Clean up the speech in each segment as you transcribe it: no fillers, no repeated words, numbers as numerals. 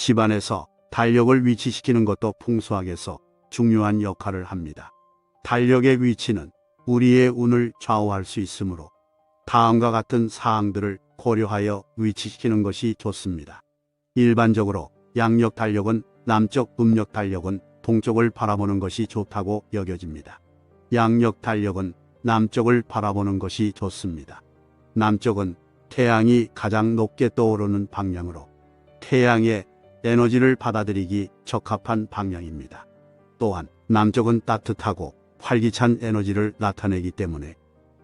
집안에서 달력을 위치시키는 것도 풍수학에서 중요한 역할을 합니다. 달력의 위치는 우리의 운을 좌우할 수 있으므로 다음과 같은 사항들을 고려하여 위치시키는 것이 좋습니다. 일반적으로 양력 달력은 남쪽, 음력 달력은 동쪽을 바라보는 것이 좋다고 여겨집니다. 양력 달력은 남쪽을 바라보는 것이 좋습니다. 남쪽은 태양이 가장 높게 떠오르는 방향으로 태양의 에너지를 받아들이기 적합한 방향입니다. 또한 남쪽은 따뜻하고 활기찬 에너지를 나타내기 때문에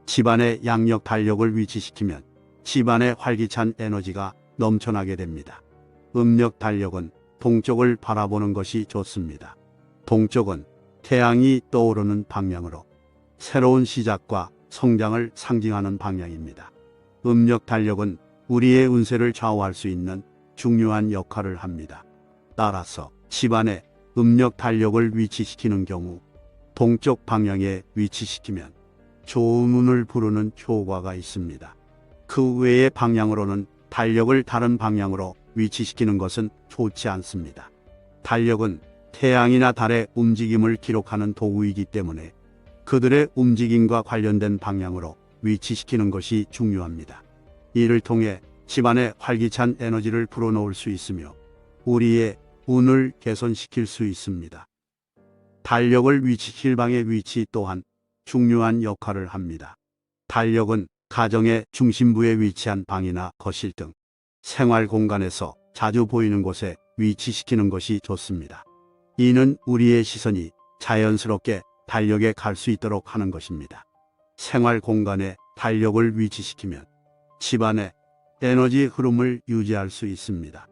집안의 양력 달력을 위치시키면 집안의 활기찬 에너지가 넘쳐나게 됩니다. 음력 달력은 동쪽을 바라보는 것이 좋습니다. 동쪽은 태양이 떠오르는 방향으로 새로운 시작과 성장을 상징하는 방향입니다. 음력 달력은 우리의 운세를 좌우할 수 있는 중요한 역할을 합니다. 따라서 집안에 음력 달력을 위치시키는 경우 동쪽 방향에 위치시키면 좋은 운을 부르는 효과가 있습니다. 그 외의 방향으로는 달력을 다른 방향으로 위치시키는 것은 좋지 않습니다. 달력은 태양이나 달의 움직임을 기록하는 도구이기 때문에 그들의 움직임과 관련된 방향으로 위치시키는 것이 중요합니다. 이를 통해 집안에 활기찬 에너지를 불어넣을 수 있으며 우리의 운을 개선시킬 수 있습니다. 달력을 위치시킬 방의 위치 또한 중요한 역할을 합니다. 달력은 가정의 중심부에 위치한 방이나 거실 등 생활 공간에서 자주 보이는 곳에 위치시키는 것이 좋습니다. 이는 우리의 시선이 자연스럽게 달력에 갈 수 있도록 하는 것입니다. 생활 공간에 달력을 위치시키면 집안의 에너지 흐름을 유지할 수 있습니다.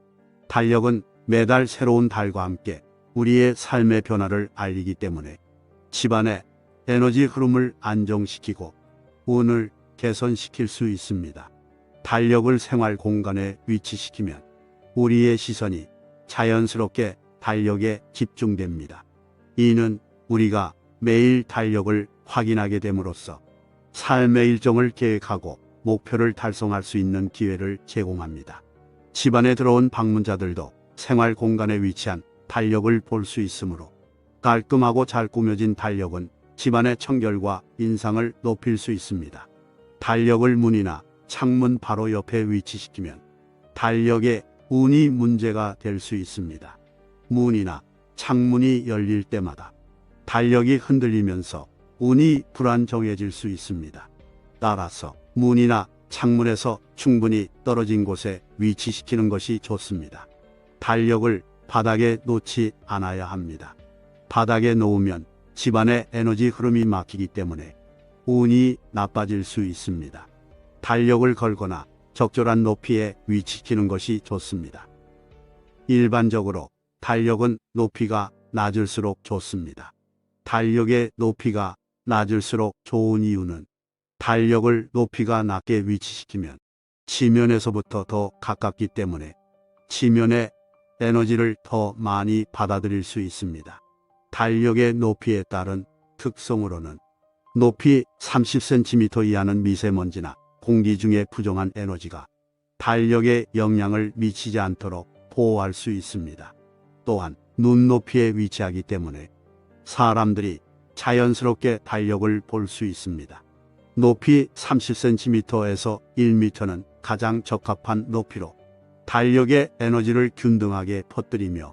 달력은 매달 새로운 달과 함께 우리의 삶의 변화를 알리기 때문에 집안의 에너지 흐름을 안정시키고 운을 개선시킬 수 있습니다. 달력을 생활 공간에 위치시키면 우리의 시선이 자연스럽게 달력에 집중됩니다. 이는 우리가 매일 달력을 확인하게 됨으로써 삶의 일정을 계획하고 목표를 달성할 수 있는 기회를 제공합니다. 집안에 들어온 방문자들도 생활 공간에 위치한 달력을 볼 수 있으므로 깔끔하고 잘 꾸며진 달력은 집안의 청결과 인상을 높일 수 있습니다. 달력을 문이나 창문 바로 옆에 위치시키면 달력에 운이 문제가 될 수 있습니다. 문이나 창문이 열릴 때마다 달력이 흔들리면서 운이 불안정해질 수 있습니다. 따라서 문이나 창문에서 충분히 떨어진 곳에 위치시키는 것이 좋습니다. 달력을 바닥에 놓지 않아야 합니다. 바닥에 놓으면 집안의 에너지 흐름이 막히기 때문에 운이 나빠질 수 있습니다. 달력을 걸거나 적절한 높이에 위치시키는 것이 좋습니다. 일반적으로 달력은 높이가 낮을수록 좋습니다. 달력의 높이가 낮을수록 좋은 이유는 달력을 높이가 낮게 위치시키면 지면에서부터 더 가깝기 때문에 지면의 에너지를 더 많이 받아들일 수 있습니다. 달력의 높이에 따른 특성으로는 높이 30cm 이하는 미세먼지나 공기 중의 부정한 에너지가 달력에 영향을 미치지 않도록 보호할 수 있습니다. 또한 눈높이에 위치하기 때문에 사람들이 자연스럽게 달력을 볼 수 있습니다. 높이 30cm에서 1m는 가장 적합한 높이로 달력의 에너지를 균등하게 퍼뜨리며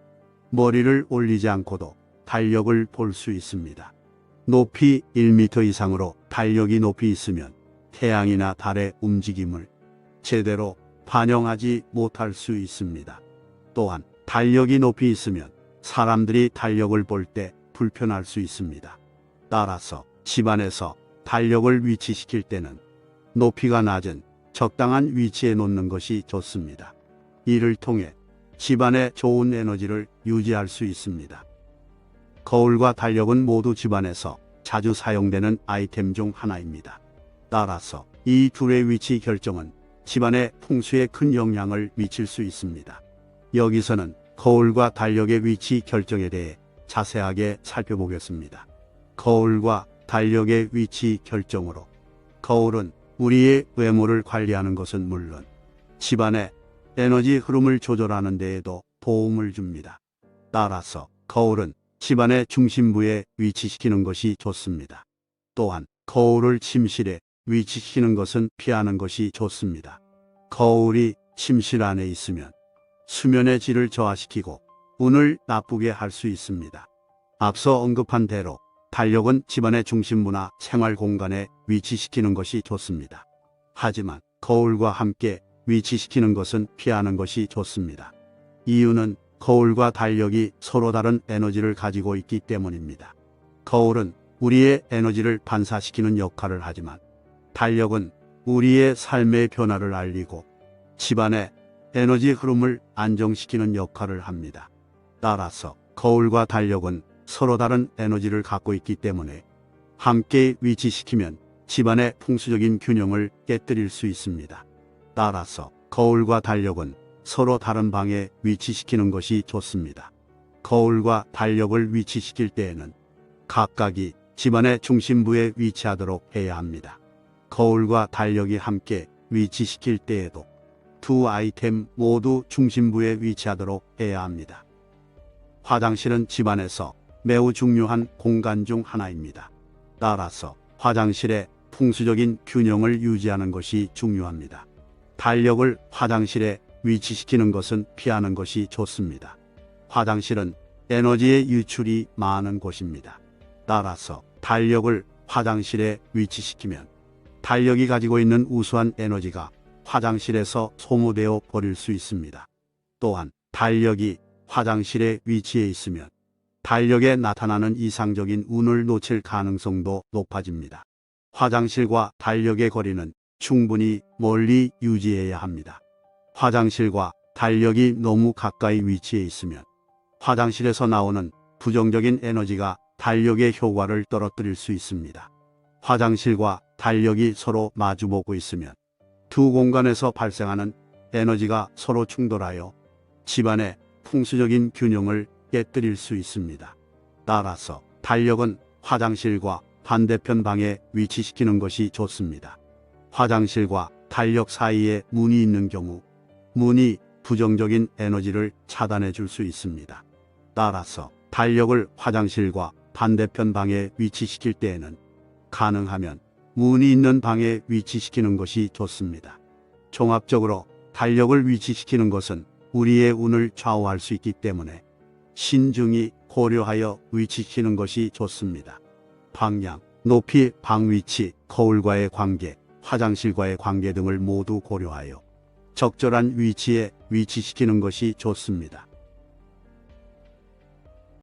머리를 올리지 않고도 달력을 볼 수 있습니다. 높이 1m 이상으로 달력이 높이 있으면 태양이나 달의 움직임을 제대로 반영하지 못할 수 있습니다. 또한 달력이 높이 있으면 사람들이 달력을 볼 때 불편할 수 있습니다. 따라서 집안에서 달력을 위치시킬 때는 높이가 낮은 적당한 위치에 놓는 것이 좋습니다. 이를 통해 집안의 좋은 에너지를 유지할 수 있습니다. 거울과 달력은 모두 집안에서 자주 사용되는 아이템 중 하나입니다. 따라서 이 둘의 위치 결정은 집안의 풍수에 큰 영향을 미칠 수 있습니다. 여기서는 거울과 달력의 위치 결정에 대해 자세하게 살펴보겠습니다. 거울과 달력의 위치 결정으로 거울은 우리의 외모를 관리하는 것은 물론 집안의 에너지 흐름을 조절하는 데에도 도움을 줍니다. 따라서 거울은 집안의 중심부에 위치시키는 것이 좋습니다. 또한 거울을 침실에 위치시키는 것은 피하는 것이 좋습니다. 거울이 침실 안에 있으면 수면의 질을 저하시키고 운을 나쁘게 할 수 있습니다. 앞서 언급한 대로 달력은 집안의 중심부나 생활 공간에 위치시키는 것이 좋습니다. 하지만 거울과 함께 위치시키는 것은 피하는 것이 좋습니다. 이유는 거울과 달력이 서로 다른 에너지를 가지고 있기 때문입니다. 거울은 우리의 에너지를 반사시키는 역할을 하지만 달력은 우리의 삶의 변화를 알리고 집안의 에너지 흐름을 안정시키는 역할을 합니다. 따라서 거울과 달력은 서로 다른 에너지를 갖고 있기 때문에 함께 위치시키면 집안의 풍수적인 균형을 깨뜨릴 수 있습니다. 따라서 거울과 달력은 서로 다른 방에 위치시키는 것이 좋습니다. 거울과 달력을 위치시킬 때에는 각각이 집안의 중심부에 위치하도록 해야 합니다. 거울과 달력이 함께 위치시킬 때에도 두 아이템 모두 중심부에 위치하도록 해야 합니다. 화장실은 집안에서 매우 중요한 공간 중 하나입니다. 따라서 화장실의 풍수적인 균형을 유지하는 것이 중요합니다. 달력을 화장실에 위치시키는 것은 피하는 것이 좋습니다. 화장실은 에너지의 유출이 많은 곳입니다. 따라서 달력을 화장실에 위치시키면 달력이 가지고 있는 우수한 에너지가 화장실에서 소모되어 버릴 수 있습니다. 또한 달력이 화장실에 위치해 있으면 달력에 나타나는 이상적인 운을 놓칠 가능성도 높아집니다. 화장실과 달력의 거리는 충분히 멀리 유지해야 합니다. 화장실과 달력이 너무 가까이 위치해 있으면 화장실에서 나오는 부정적인 에너지가 달력의 효과를 떨어뜨릴 수 있습니다. 화장실과 달력이 서로 마주보고 있으면 두 공간에서 발생하는 에너지가 서로 충돌하여 집안의 풍수적인 균형을 깨뜨릴 수 있습니다. 따라서 달력은 화장실과 반대편 방에 위치시키는 것이 좋습니다. 화장실과 달력 사이에 문이 있는 경우 문이 부정적인 에너지를 차단해 줄 수 있습니다. 따라서 달력을 화장실과 반대편 방에 위치시킬 때에는 가능하면 문이 있는 방에 위치시키는 것이 좋습니다. 종합적으로 달력을 위치시키는 것은 우리의 운을 좌우할 수 있기 때문에 신중히 고려하여 위치시키는 것이 좋습니다. 방향, 높이, 방 위치, 거울과의 관계, 화장실과의 관계 등을 모두 고려하여 적절한 위치에 위치시키는 것이 좋습니다.